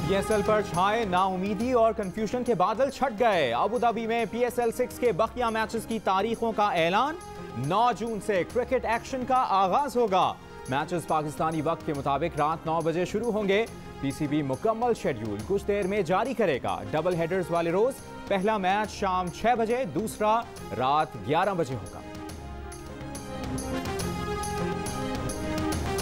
PSL पर छाए नाउमीदी और कंफ्यूजन के बादल छट गए। अबू धाबी में PSL 6 के बकिया मैचेस की तारीखों का ऐलान। 9 जून से क्रिकेट एक्शन का आगाज होगा। मैचेस पाकिस्तानी वक्त के मुताबिक रात 9 बजे शुरू होंगे। PCB मुकम्मल शेड्यूल कुछ देर में जारी करेगा। डबल हेडर्स वाले रोज पहला मैच शाम 6 बजे, दूसरा रात 11 बजे होगा।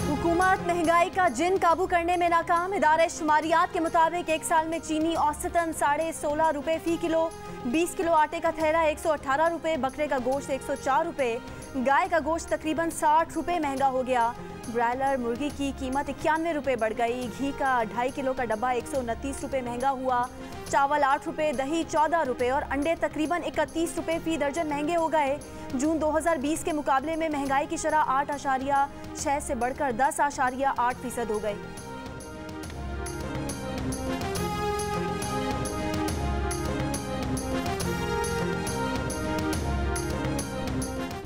हुकूमत महंगाई का जिन काबू करने में नाकाम। इदारे शुमारियात के मुताबिक एक साल में चीनी औसतन 16.5 रुपए फी किलो, 20 किलो आटे का थैला 118 रुपए, बकरे का गोश्त 104 रुपए, गाय का गोश्त तकरीबन 60 रुपए महंगा हो गया। ब्रायलर मुर्गी की कीमत 91 रुपए बढ़ गई। घी का 2.5 किलो का डब्बा 129 रुपए महंगा हुआ। चावल 8 रुपए, दही 14 रुपए और अंडे तकरीबन 31 रुपए फी दर्जन महंगे हो गए। जून 2020 के मुकाबले में महंगाई की शरह 8.6 से बढ़कर 10.8% हो गई।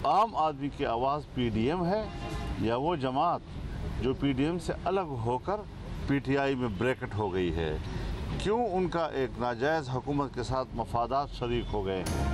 आम आदमी की आवाज़ PDM है या वो जमात जो PDM से अलग होकर PTI में ब्रैकेट हो गई है? क्यों उनका एक नाजायज़ हुकूमत के साथ मफादात शरीक हो गए हैं?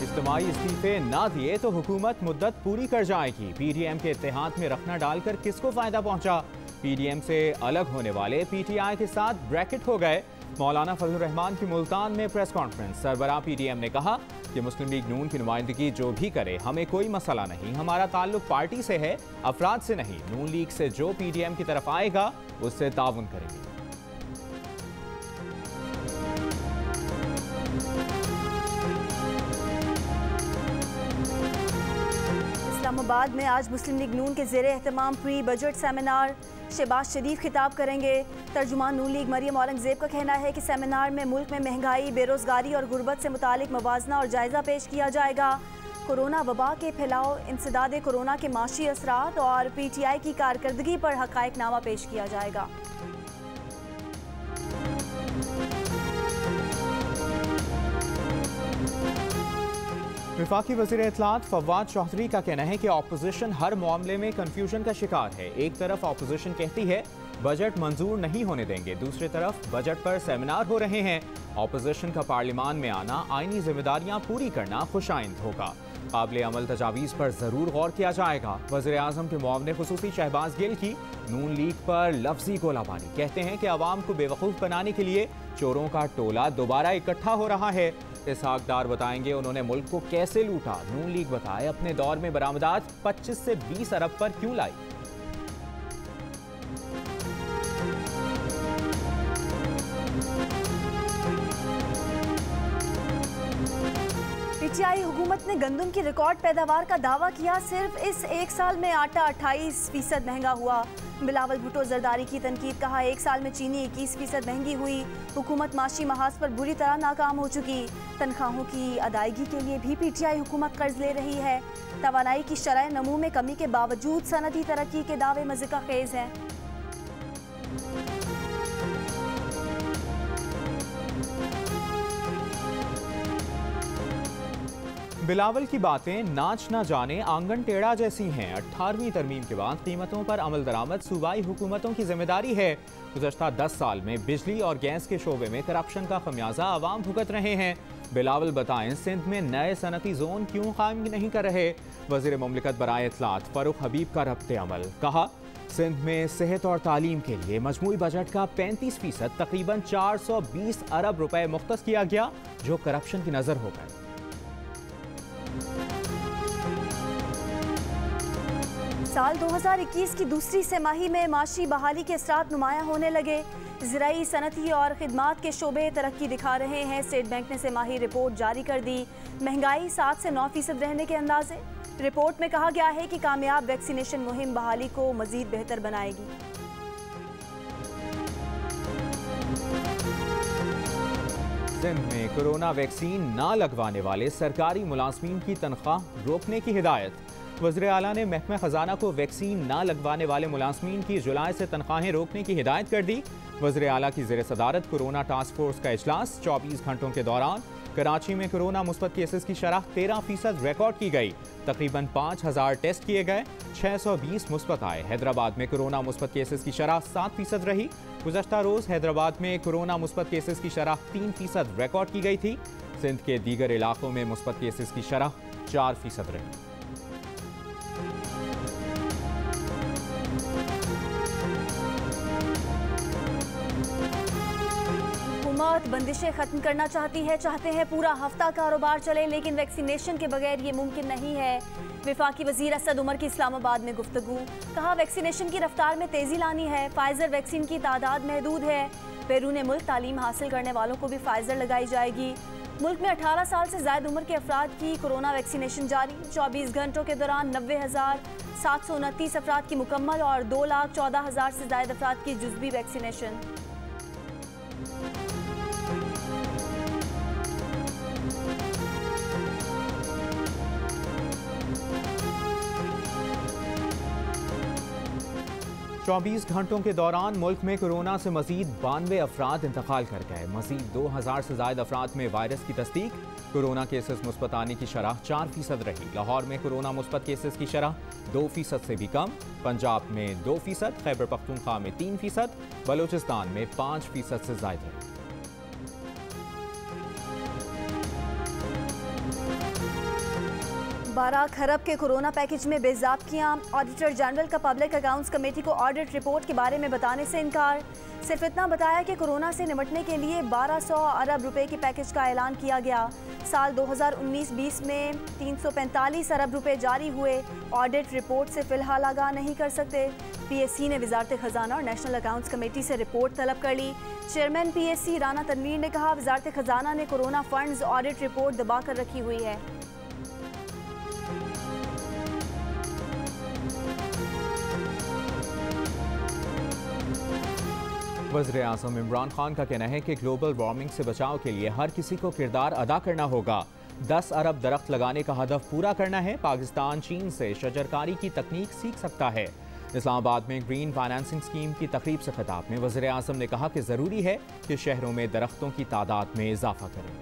इज्तिमाई इस्तीफे ना दिए तो हुकूमत मुद्दत पूरी कर जाएगी। PDM के इत्तेहाद में रखना डालकर किसको फायदा पहुंचा? PDM से अलग होने वाले PTI के साथ ब्रैकेट हो गए। मौलाना फजलुर रहमान की मुल्तान में प्रेस कॉन्फ्रेंस। सरबराह PDM ने कहा कि मुस्लिम लीग नून की नुमाइंदगी जो भी करे हमें कोई मसला नहीं, हमारा ताल्लुक पार्टी से है, अफराद से नहीं। नून लीग से जो PDM की तरफ आएगा उससे ताउन करेंगे। इस्लामाबाद में आज मुस्लिम लीग नून के ज़ेरे एहतमाम प्री बजट सेमिनार। शहबाज शरीफ खिताब करेंगे। तर्जुमान नून लीग मरियम औरंगजेब का कहना है कि सेमिनार में मुल्क में महंगाई, बेरोजगारी और गुर्बत से मुतालिक मवाजना और जायजा पेश किया जाएगा। कोरोना वबा के फैलाव, इंसदाद कोरोना के माशी असरात और PTI की कारकर्दगी पर हकायकनामा पेश किया जाएगा। वफाकी वज़ीर इत्तलात फवाद चौधरी का कहना है कि ऑपोजिशन हर मामले में कन्फ्यूजन का शिकार है। एक तरफ ऑपोजिशन कहती है बजट मंजूर नहीं होने देंगे, दूसरी तरफ बजट पर सेमिनार हो रहे हैं। ऑपोजिशन का पार्लियामान में आना, आईनी जिम्मेदारियां पूरी करना खुशाइंद होगा। काबिल अमल तजावीज़ पर ज़रूर गौर किया जाएगा। वज़ीर आज़म के मुआवने खुसूसी शहबाज गिल की नून लीग पर लफ्जी गोलाबारी। कहते हैं कि अवाम को बेवकूफ़ बनाने के लिए चोरों का टोला दोबारा इकट्ठा हो रहा है। इसहाक डार बताएंगे उन्होंने मुल्क को कैसे लूटा। नून लीग बताए अपने दौर में बरामदात 25 से 20 अरब पर क्यों लाई। PTI हुकूमत ने गंदम की रिकॉर्ड पैदावार का दावा किया। सिर्फ इस एक साल में आटा 28% महंगा हुआ। बिलावल भुट्टो जरदारी की तनकीद। कहा एक साल में चीनी 21% महंगी हुई। हुकूमत माशी महाज पर बुरी तरह नाकाम हो चुकी। तनख्वाहों की अदायगी के लिए भी PTI हुकूमत कर्ज ले रही है। तवानाई की शरह नमू में कमी के बावजूद सनती तरक्की के दावे मज़िका खेज हैं। बिलावल की बातें नाच ना जाने आंगन टेढ़ा जैसी हैं। 18वीं तरमीम के बाद कीमतों पर अमल दरामद सूबाई हुकूमतों की जिम्मेदारी है। गुज़श्ता 10 साल में बिजली और गैस के शोबे में करप्शन का खमियाजा आवाम भुगत रहे हैं। बिलावल बताएं सिंध में नए सनती जोन क्यों कायम नहीं कर रहे। वज़ीर मुमलिकत बराए इत्तलात फ़ारूक हबीब का रब्ते अमल। कहा सिंध में सेहत और तालीम के लिए मजमूई बजट का 35% तकरीबन 420 अरब रुपए मुख्तस किया गया, जो करप्शन की नज़र हो गए। साल 2021 की दूसरी तिमाही में माशी बहाली के असरात नुमायां होने लगे। ज़राई, सनती और खिदमात के शोबे तरक्की दिखा रहे हैं। स्टेट बैंक ने तिमाही रिपोर्ट जारी कर दी। महंगाई 7 से 9% रहने के अंदाजे। रिपोर्ट में कहा गया है कि कामयाब वैक्सीनेशन मुहिम बहाली को मजीद बेहतर बनाएगी। सिंध में कोरोना वैक्सीन ना लगवाने वाले सरकारी मुलाजमीन की तनख्वाह रोकने की हिदायत। वज़ीर आला ने महकमा खजाना को वैक्सीन ना लगवाने वाले मुलाजमीन की जुलाई से तनख्वाहें रोकने की हिदायत कर दी। वज़ीर आला की ज़ेर सदारत कोरोना टास्क फोर्स का इजलास 24 घंटों के दौरान कराची में कोरोना मुस्बत केसेस की शरह 13% रिकॉर्ड की गई। तकरीबन 5000 टेस्ट किए गए, 620 मुस्बत आए। हैदराबाद में कोरोना मुस्बत केसेस की शरह 7% रही। गुज़श्ता रोज़ हैदराबाद में कोरोना मुस्बत केसेस की शरह 3% रिकॉर्ड की गई थी। सिंध के दीगर इलाकों में मुस्बत केसेस की शरह 4% रही। हुकूमत बंदिशें खत्म करना चाहते हैं पूरा हफ्ता कारोबार चले, लेकिन वैक्सीनेशन के बगैर ये मुमकिन नहीं है। वफाकी वजीर असद उमर की इस्लामाबाद में गुफ्तगू, कहा वैक्सीनेशन की रफ्तार में तेजी लानी है। फाइजर वैक्सीन की तादाद महदूद है। बैरून मुल्क तालीम हासिल करने वालों को भी फाइजर लगाई जाएगी। मुल्क में 18 साल से ज्यादा उम्र के अफराद की कोरोना वैक्सीनेशन जारी। 24 घंटों के दौरान 90,729 अफराद की मुकम्मल और 2,14,000 से ज्यादा अफराद की जुज़वी वैक्सीनेशन। चौबीस घंटों के दौरान मुल्क में कोरोना से मजीद 92 अफराद इंतकाल कर गए। मजीद 2000 से ज्यादा अफराद में वायरस की तस्दीक। कोरोना केसेस मुस्बत आने की शरह 4% रही। लाहौर में कोरोना मुस्बत केसेस की शरह 2% से भी कम। पंजाब में 2%, खैबर पख्तूनख्वा में 3%, बलूचिस्तान में 5% से ज्यादा है। बारह खरब के कोरोना पैकेज में बेज़ाब्तियां। ऑडिटर जनरल का पब्लिक अकाउंट्स कमेटी को ऑडिट रिपोर्ट के बारे में बताने से इनकार। सिर्फ इतना बताया कि कोरोना से निपटने के लिए 1200 अरब रुपए के पैकेज का ऐलान किया गया। साल 2019-20 में 345 अरब रुपए जारी हुए। ऑडिट रिपोर्ट से फिलहाल आगाह नहीं कर सकते। PSC ने वजारत खजाना और नेशनल अकाउंट्स कमेटी से रिपोर्ट तलब कर ली। चेयरमैन PSC राना तनवीर ने कहा वजारत खजाना ने कोरोना फंड्स ऑडिट रिपोर्ट दबा कर रखी हुई है। वज़ीर-ए-आज़म इमरान खान का कहना है कि ग्लोबल वार्मिंग से बचाव के लिए हर किसी को किरदार अदा करना होगा। 10 अरब दरख्त लगाने का हदफ पूरा करना है। पाकिस्तान चीन से शजरकारी की तकनीक सीख सकता है। इस्लामाबाद में ग्रीन फाइनेंसिंग स्कीम की तकरीब से खिताब में वज़ीर-ए-आज़म ने कहा कि ज़रूरी है कि शहरों में दरख्तों की तादाद में इजाफा करें।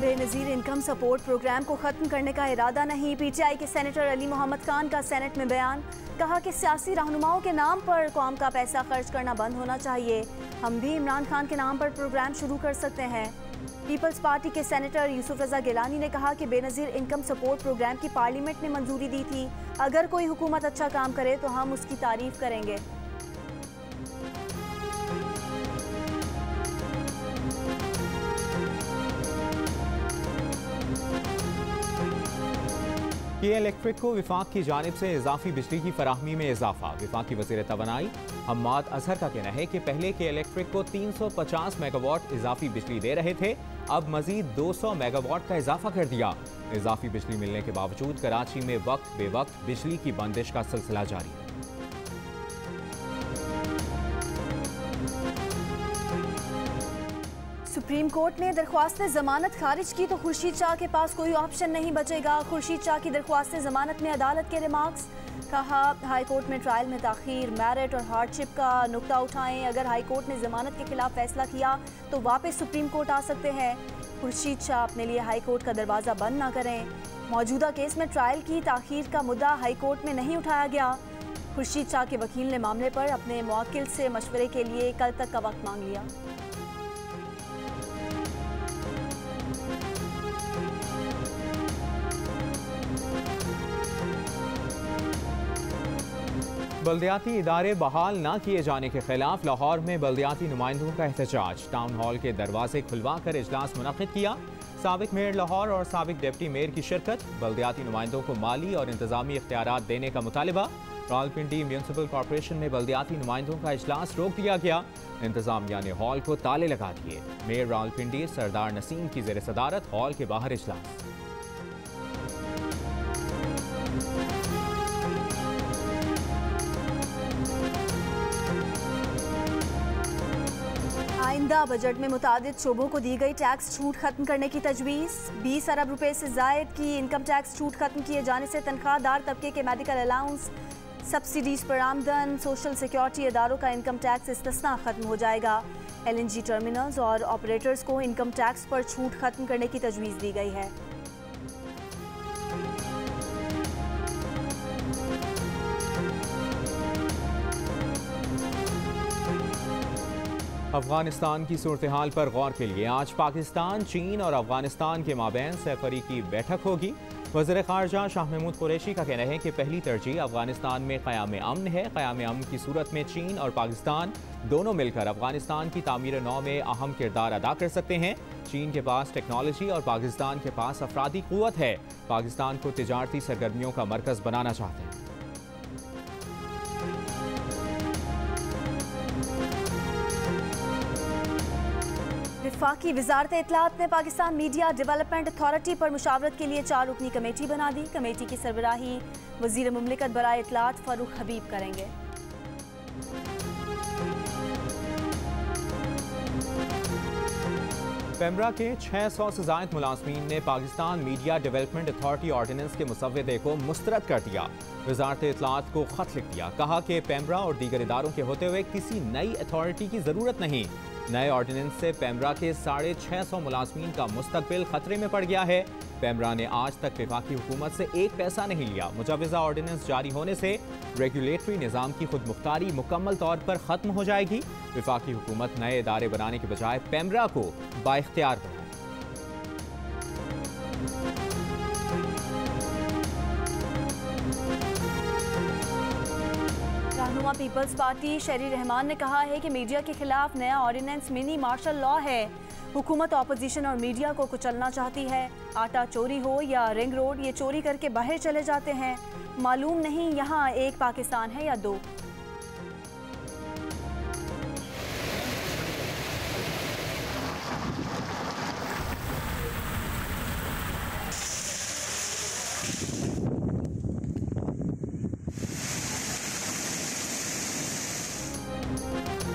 बेनज़ीर इनकम सपोर्ट प्रोग्राम को ख़त्म करने का इरादा नहीं। PTI के सेनेटर अली मोहम्मद खान का सेनेट में बयान, कहा कि सियासी रहनुमाओं के नाम पर कौम का पैसा खर्च करना बंद होना चाहिए। हम भी इमरान खान के नाम पर प्रोग्राम शुरू कर सकते हैं। पीपल्स पार्टी के सेनेटर यूसुफ रजा गिलानी ने कहा कि बेनज़ीर इनकम सपोर्ट प्रोग्राम की पार्लियामेंट ने मंजूरी दी थी। अगर कोई हुकूमत अच्छा काम करे तो हम उसकी तारीफ करेंगे। के इलेक्ट्रिक को विफाक की जानिब से इजाफी बिजली की फराहमी में इजाफा। विफाकी वज़ीर तवानाई हम्माद अजहर का कहना है कि पहले के इलेक्ट्रिक को 350 मेगावाट इजाफी बिजली दे रहे थे, अब मजीद 200 मेगावाट का इजाफा कर दिया। इजाफी बिजली मिलने के बावजूद कराची में वक्त बेवक्त बिजली की बंदिश का सिलसिला जारी है। सुप्रीम कोर्ट ने दरख्वास्त जमानत खारिज की तो खुर्शीद शाह के पास कोई ऑप्शन नहीं बचेगा। खुर्शीद शाह की दरख्वास्त जमानत में अदालत के रिमार्क्स, कहा हाई कोर्ट में ट्रायल में ताखीर, मेरिट और हार्डशिप का नुक्ता उठाएं। अगर हाई कोर्ट ने जमानत के खिलाफ फैसला किया तो वापस सुप्रीम कोर्ट आ सकते हैं। खुर्शीद शाह अपने लिए हाई कोर्ट का दरवाज़ा बंद ना करें। मौजूदा केस में ट्रायल की ताखीर का मुद्दा हाई कोर्ट में नहीं उठाया गया। खुर्शीद शाह के वकील ने मामले पर अपने मुवक्किल से मशवरे के लिए कल तक का वक्त मांग लिया। बल्दियाती इदारे बहाल न किए जाने के खिलाफ लाहौर में बल्दियाती नुमाइंदों का एहतजाज। टाउन हॉल के दरवाजे खुलवा कर इजलास मुनक्किद किया। साबिक मेयर लाहौर और साबिक डिप्टी मेयर की शिरकत। बल्दियाती नुमाइंदों को माली और इंतजामी इख्तियारात देने का मुतालिबा। रावलपिंडी म्यूनसिपल कॉर्पोरेशन में बल्दियाती नुमाइंदों का इजलास रोक दिया गया। इंतजामिया ने हॉल को ताले लगा दिए। मेयर रावलपिंडी सरदार नसीम की ज़ेर सदारत हॉल के बाहर इजलास। आइंदा बजट में मुतादिद शोबों को दी गई टैक्स छूट खत्म करने की तजवीज़। 20 अरब रुपए से जायद की इनकम टैक्स छूट खत्म किए जाने से तनख्वाहदार तबके के मेडिकल अलाउंस सब्सिडीज पर आमदन, सोशल सिक्योरिटी इदारों का इनकम टैक्स इस्तिस्ना खत्म हो जाएगा। LNG टर्मिनल्स और ऑपरेटर्स को इनकम टैक्स पर छूट खत्म करने की तजवीज़ दी गई है। अफगानिस्तान की सूरत हाल पर गौर के लिए आज पाकिस्तान, चीन और अफगानिस्तान के माबैन सरफरीकी बैठक होगी। वज़ीर ख़ारजा शाह महमूद कुरैशी का कहना है कि पहली तरजीह अफगानिस्तान में क़याम अमन है। क़याम अमन की सूरत में चीन और पाकिस्तान दोनों मिलकर अफगानिस्तान की तामीर नौ में अहम किरदार अदा कर सकते हैं। चीन के पास टेक्नोलॉजी और पाकिस्तान के पास अफरादी क़ुव्वत है। पाकिस्तान को तिजारती सरगर्मियों का मरकज़ बनाना चाहते हैं। वफाकी वजारत इत्तलात ने पाकिस्तान मीडिया डेवलपमेंट अथॉरिटी पर मुशावरत के लिए 4 रुकनी कमेटी बना दी। कमेटी की सरबराही वजीर मुमलिकत बराए इत्तलात फारूक हबीब करेंगे। पेमरा के 600 से ज़ायद मुलाजमीन ने Pakistan media development authority ordinance के मुसव्वदे को मुस्तरद कर दिया। वजारत इत्तलात को खत लिख दिया, कहा कि पेमरा और दीगर इदारों के होते हुए किसी नई अथॉरिटी की ज़रूरत नहीं। नए ऑर्डिनेंस से पेमरा के 650 मुलाजमीन का मुस्तकबिल खतरे में पड़ गया है। पेमरा ने आज तक वफाकी हुकूमत से एक पैसा नहीं लिया। मुजवज़ा ऑर्डिनेंस जारी होने से रेगुलेटरी निज़ाम की खुद मुख्तारी मुकम्मल तौर पर ख़त्म हो जाएगी। वफाकी हुकूमत नए इदारे बनाने के बजाय पेमरा को बाइख्तियार बनाए। रहनुमा पीपल्स पार्टी शहरी रहमान ने कहा है कि मीडिया के खिलाफ नया ऑर्डिनेंस मिनी मार्शल लॉ है। हुकूमत ऑपोजिशन और मीडिया को कुचलना चाहती है। आटा चोरी हो या रिंग रोड, ये चोरी करके बाहर चले जाते हैं। मालूम नहीं यहाँ एक पाकिस्तान है या दो।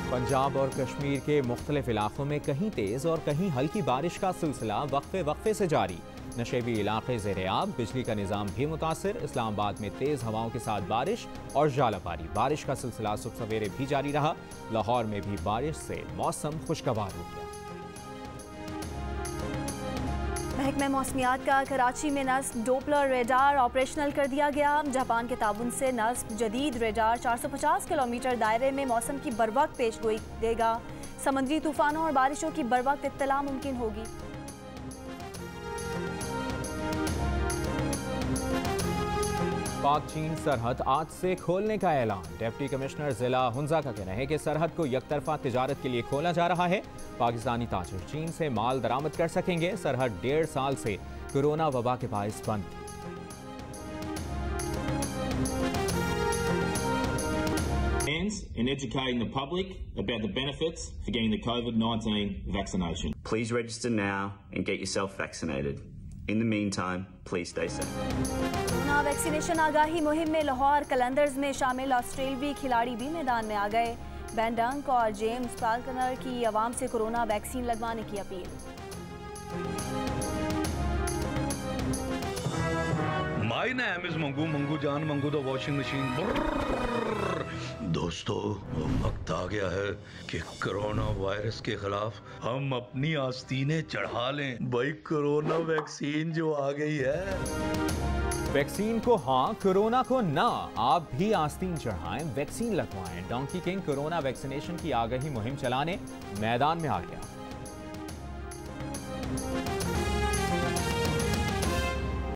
पंजाब और कश्मीर के मुख्तलिफ इलाकों में कहीं तेज़ और कहीं हल्की बारिश का सिलसिला वक्फे से जारी। नशेबी इलाके ज़ेर-ए-आब, बिजली का निज़ाम भी मुतासिर। इस्लामाबाद में तेज़ हवाओं के साथ बारिश और जालाबारी। बारिश का सिलसिला सुबह सवेरे भी जारी रहा। लाहौर में भी बारिश से मौसम खुशगवार हो गया। महकमा मौसमियात का कराची में नस्ब डोपलर रेडार ऑपरेशनल कर दिया गया। जापान के ताबुन से नस्ब जदीद रेडार 450 किलोमीटर दायरे में मौसम की बरवक्त पेशगोई देगा। समुद्री तूफानों और बारिशों की बरवक्त इत्तला मुमकिन होगी। पाक चीन सरहद आज से खोलने का ऐलान। डिप्टी कमिश्नर जिला हुंजा का कहना है कि सरहद को यकतरफा तिजारत के लिए खोला जा रहा है। पाकिस्तानी ताजिर चीन से माल दरामद कर सकेंगे। सरहद 1.5 साल से कोरोना वबा के बाइस बंद थी। And educating the public about the benefits for getting the COVID-19 vaccination. Please register now and get yourself vaccinated. In the meantime, please stay safe. Corona vaccination आगाही मुहिम में लाहौर कलंदर्स में शामिल ऑस्ट्रेलवी खिलाड़ी भी मैदान में आ गए। बेन डंक और जेम्स फाल्कनर की आवाम से कोरोना वैक्सीन लगवाने की appeal. My name is Mangu, Mangu Jaan, Mangu the washing machine. दोस्तों, वक्त आ गया है कि कोरोना वायरस के खिलाफ हम अपनी आस्तीनें चढ़ा लें। भाई कोरोना वैक्सीन जो आ गई है। वैक्सीन को हाँ, कोरोना को ना। आप भी आस्तीन चढ़ाएं, वैक्सीन लगवाएं। डोंकी किंग कोरोना वैक्सीनेशन की आगाही मुहिम चलाने मैदान में आ गया।